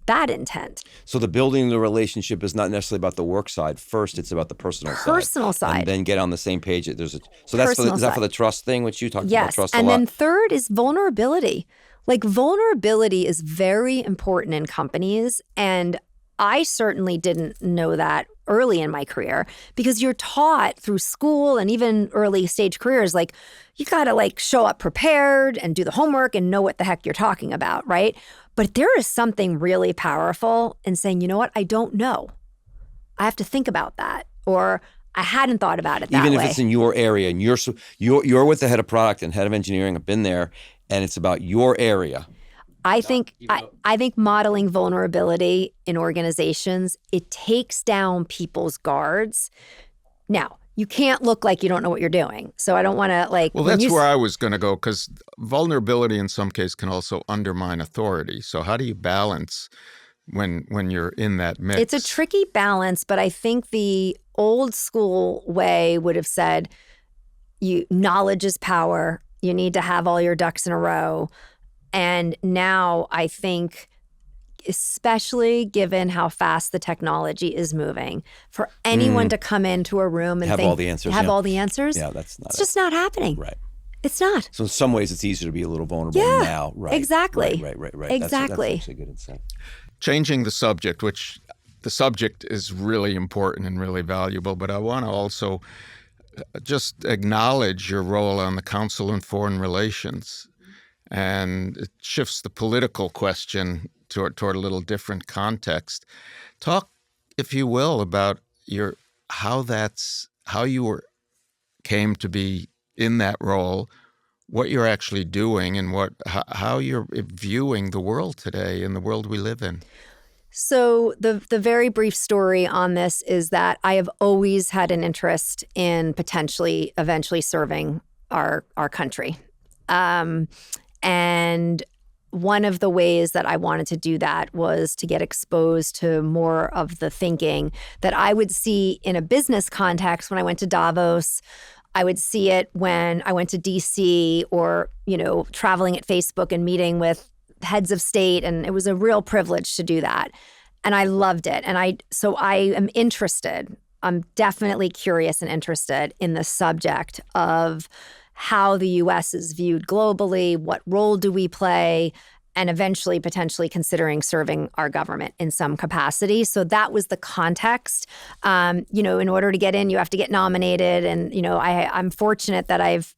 Speaker 3: bad intent.
Speaker 1: So the building the relationship is not necessarily about the work side. First, it's about the personal side. And then get on the same page. Is that for the trust thing, which you talked about trust a lot?
Speaker 3: And then third is vulnerability. Like, vulnerability is very important in companies. And I certainly didn't know that early in my career, because you're taught through school and even early stage careers, like, you got to show up prepared and do the homework and know what the heck you're talking about, right? But there is something really powerful in saying, you know what, I don't know. I have to think about that, or I hadn't thought about it that way.
Speaker 1: Even if it's in your area and you're with the head of product and head of engineering, I've been there, and it's about your area.
Speaker 3: I think modeling vulnerability in organizations, it takes down people's guards. Now, you can't look like you don't know what you're doing. So I don't want to
Speaker 2: Well, that's where I was going to go, because vulnerability in some case can also undermine authority. So how do you balance when you're in that mix?
Speaker 3: It's a tricky balance, but I think the old school way would have said, knowledge is power. You need to have all your ducks in a row. And now I think, especially given how fast the technology is moving, for anyone to come into a room and
Speaker 1: have all the answers.
Speaker 3: Yeah, it's just not happening.
Speaker 1: Right.
Speaker 3: It's not.
Speaker 1: So in some ways, it's easier to be a little vulnerable now. Right.
Speaker 3: Exactly.
Speaker 1: Right.
Speaker 3: Exactly.
Speaker 1: That's actually good insight.
Speaker 2: Changing the subject, which the subject is really important and really valuable, but I want to also just acknowledge your role on the Council on Foreign Relations. And it shifts the political question toward a little different context. Talk, if you will, about how you came to be in that role, what you're actually doing, and how you're viewing the world today and the world we live in.
Speaker 3: So the very brief story on this is that I have always had an interest in potentially eventually serving our country. And one of the ways that I wanted to do that was to get exposed to more of the thinking that I would see in a business context when I went to Davos. I would see it when I went to DC, or, traveling at Facebook and meeting with heads of state. And it was a real privilege to do that. And I loved it. And so I am interested. I'm definitely curious and interested in the subject of how the U.S. is viewed globally, what role do we play, and eventually potentially considering serving our government in some capacity. So that was the context. In order to get in, you have to get nominated. And, I'm fortunate that I've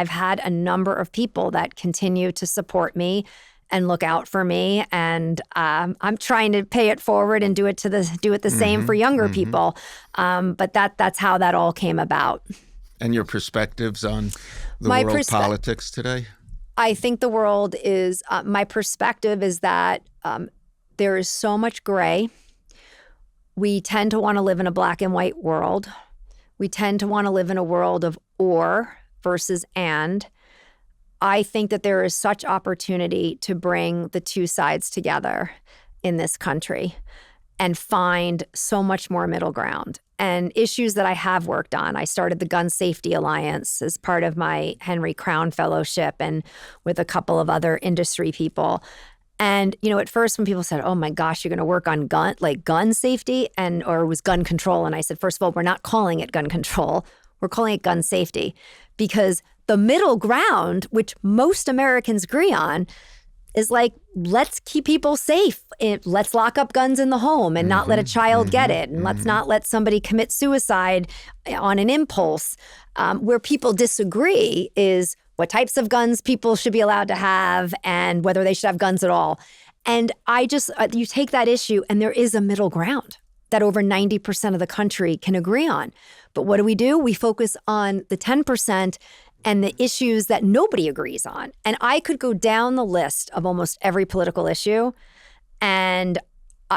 Speaker 3: had a number of people that continue to support me and look out for me. And I'm trying to pay it forward and do it the same for younger people. But that's how that all came about.
Speaker 2: And your perspectives on the world politics today?
Speaker 3: I think the world is, my perspective is that there is so much gray. We tend to want to live in a black and white world. We tend to want to live in a world of or versus and. I think that there is such opportunity to bring the two sides together in this country and find so much more middle ground. And issues that I have worked on. I started the Gun Safety Alliance as part of my Henry Crown Fellowship and with a couple of other industry people. And, at first when people said, oh my gosh, you're going to work on gun safety or it was gun control. And I said, first of all, we're not calling it gun control. We're calling it gun safety because the middle ground, which most Americans agree on, is let's keep people safe. Let's lock up guns in the home and not let a child get it. And let's not let somebody commit suicide on an impulse. Where people disagree is what types of guns people should be allowed to have and whether they should have guns at all. And you take that issue and there is a middle ground that over 90% of the country can agree on. But what do? We focus on the 10% and the issues that nobody agrees on. And I could go down the list of almost every political issue and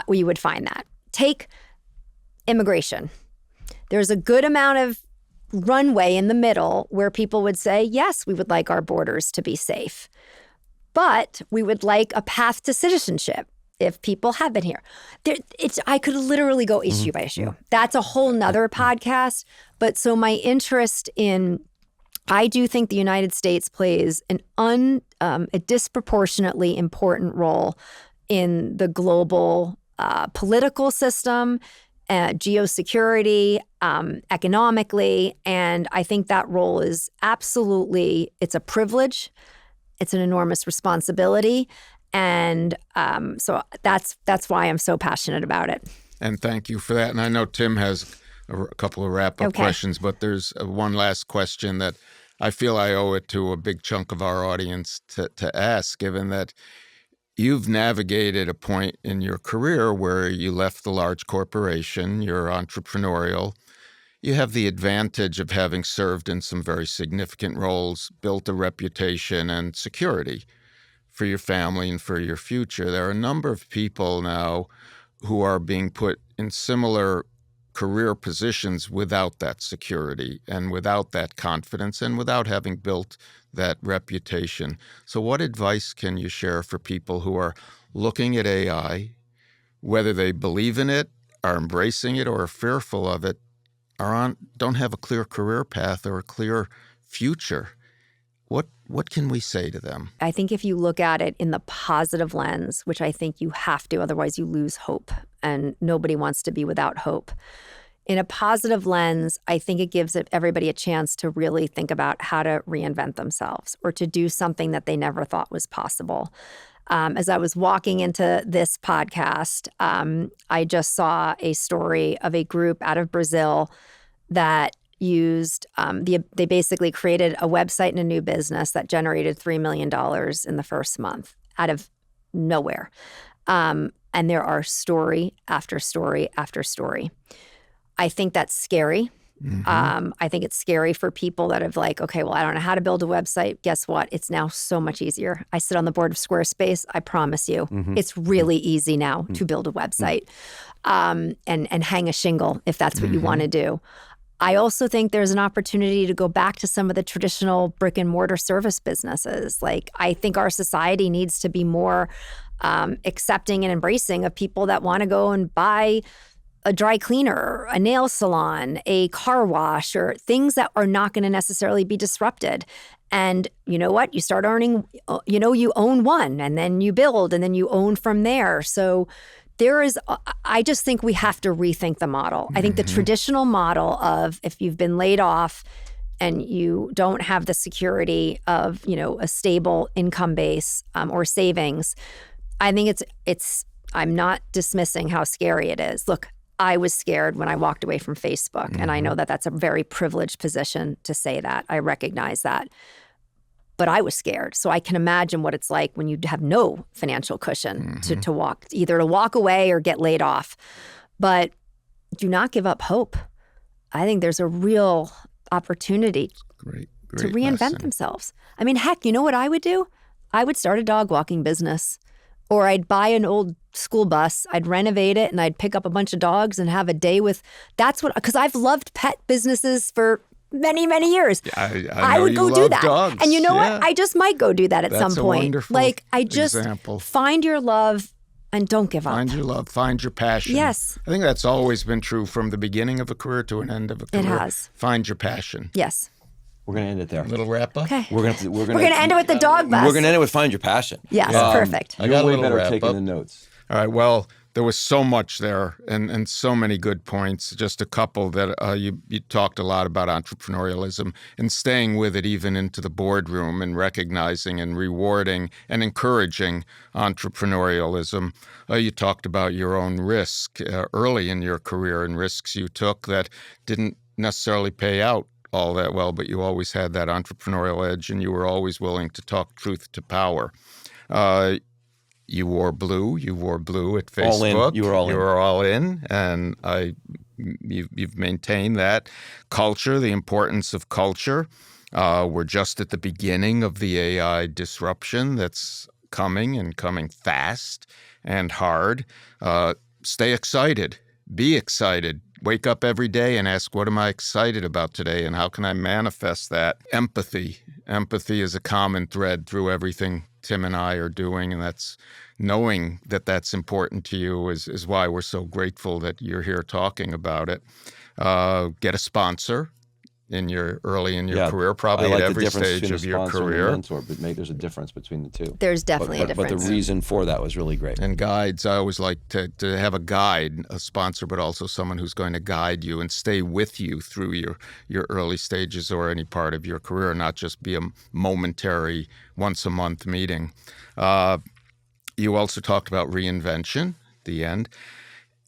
Speaker 3: we would find that. Take immigration. There's a good amount of runway in the middle where people would say, yes, we would like our borders to be safe, but we would like a path to citizenship if people have been here. I could literally go issue by issue. That's a whole nother podcast. But so my interest I do think the United States plays a disproportionately important role in the global political system, geosecurity, economically. And I think that role is it's a privilege. It's an enormous responsibility. And so that's why I'm so passionate about it.
Speaker 2: And thank you for that. And I know Tim has a couple of wrap-up questions, but there's one last question that I feel I owe it to a big chunk of our audience to ask, given that you've navigated a point in your career where you left the large corporation, you're entrepreneurial. You have the advantage of having served in some very significant roles, built a reputation and security for your family and for your future. There are a number of people now who are being put in similar career positions without that security and without that confidence and without having built that reputation. So what advice can you share for people who are looking at AI, whether they believe in it, are embracing it, or are fearful of it, don't have a clear career path or a clear future? What can we say to them?
Speaker 3: I think if you look at it in the positive lens, which I think you have to, otherwise you lose hope, and nobody wants to be without hope. In a positive lens, I think it gives everybody a chance to really think about how to reinvent themselves or to do something that they never thought was possible. As I was walking into this podcast, I just saw a story of a group out of Brazil that used, they basically created a website and a new business that generated $3 million in the first month out of nowhere. And there are story after story after story. I think that's scary. I think it's scary for people that have okay, well, I don't know how to build a website. Guess what? It's now so much easier. I sit on the board of Squarespace. I promise you, it's really easy now to build a website and hang a shingle if that's what you want to do. I also think there's an opportunity to go back to some of the traditional brick and mortar service businesses. I think our society needs to be more accepting and embracing of people that want to go and buy a dry cleaner, a nail salon, a car wash, or things that are not going to necessarily be disrupted. And you know what? You start earning, you own one and then you build and then you own from there. So I just think we have to rethink the model. I think the traditional model of if you've been laid off and you don't have the security of, a stable income base or savings, I think I'm not dismissing how scary it is. Look, I was scared when I walked away from Facebook, and I know that that's a very privileged position to say that. I recognize that. But I was scared. So I can imagine what it's like when you have no financial cushion to walk away or get laid off. But do not give up hope. I think there's a real opportunity to reinvent themselves. I mean, heck, you know what I would do? I would start a dog walking business. Or I'd buy an old school bus, I'd renovate it, and I'd pick up a bunch of dogs and have a day because I've loved pet businesses for many, many years.
Speaker 2: I know
Speaker 3: would
Speaker 2: you
Speaker 3: go
Speaker 2: love
Speaker 3: do that.
Speaker 2: dogs.
Speaker 3: And you know
Speaker 2: Yeah.
Speaker 3: what? I just might go do that at
Speaker 2: That's
Speaker 3: some
Speaker 2: a
Speaker 3: point.
Speaker 2: wonderful
Speaker 3: Like, I just
Speaker 2: example.
Speaker 3: find your love and don't give up.
Speaker 2: Find your love, find your passion.
Speaker 3: Yes.
Speaker 2: I think that's always been true from the beginning of a career to an end of a career.
Speaker 3: It has.
Speaker 2: Find your passion.
Speaker 3: Yes.
Speaker 1: We're gonna end it there.
Speaker 2: Little wrap up.
Speaker 3: Okay.
Speaker 1: We're gonna
Speaker 3: We're gonna end it with the dog bus.
Speaker 1: We're gonna end it with find your passion.
Speaker 3: Yes, perfect.
Speaker 2: I got a
Speaker 1: You're way
Speaker 2: little
Speaker 1: better
Speaker 2: wrap
Speaker 1: taking
Speaker 2: up.
Speaker 1: the notes.
Speaker 2: All right. Well, there was so much there and so many good points. Just a couple that you talked a lot about entrepreneurialism and staying with it even into the boardroom and recognizing and rewarding and encouraging entrepreneurialism. You talked about your own risk early in your career and risks you took that didn't necessarily pay out all that well, but you always had that entrepreneurial edge and you were always willing to talk truth to power. You wore blue. You wore blue at Facebook.
Speaker 1: All in. You were all in.
Speaker 2: You were all in, and you've maintained that culture, the importance of culture. We're just at the beginning of the AI disruption that's coming and coming fast and hard. Stay excited. Be excited. Wake up every day and ask, what am I excited about today, and how can I manifest that? Empathy. Empathy is a common thread through everything Tim and I are doing, and that's knowing that that's important to you is why we're so grateful that you're here talking about it. Get a sponsor early in your career, probably at every stage of your career.
Speaker 1: Mentor, but maybe there's a difference between the two.
Speaker 3: There's definitely a difference.
Speaker 1: But the reason for that was really great.
Speaker 2: And guides, I always like to have a guide, a sponsor, but also someone who's going to guide you and stay with you through your early stages or any part of your career, not just be a momentary once-a-month meeting. You also talked about reinvention, the end.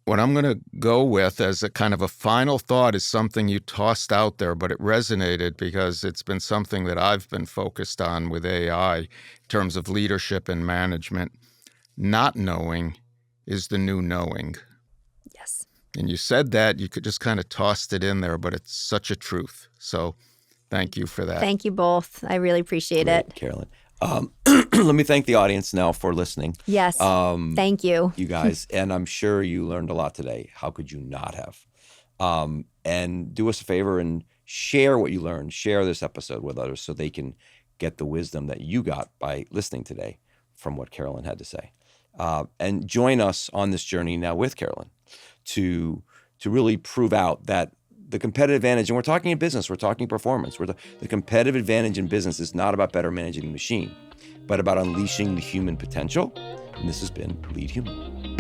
Speaker 2: What I'm going to go with as a kind of a final thought is something you tossed out there, but it resonated because it's been something that I've been focused on with AI in terms of leadership and management. Not knowing is the new knowing.
Speaker 3: Yes.
Speaker 2: And you said that, you could just kind of tossed it in there, but it's such a truth. So thank you for that.
Speaker 3: Thank you both. I really appreciate it.
Speaker 1: Carolyn. Let me thank the audience now for listening.
Speaker 3: Yes. Thank you.
Speaker 1: You guys. And I'm sure you learned a lot today. How could you not have? And do us a favor and share what you learned. Share this episode with others so they can get the wisdom that you got by listening today from what Carolyn had to say. And join us on this journey now with Carolyn to really prove out that the competitive advantage, and we're talking in business, we're talking performance. The competitive advantage in business is not about better managing the machine, but about unleashing the human potential. And this has been Lead Human.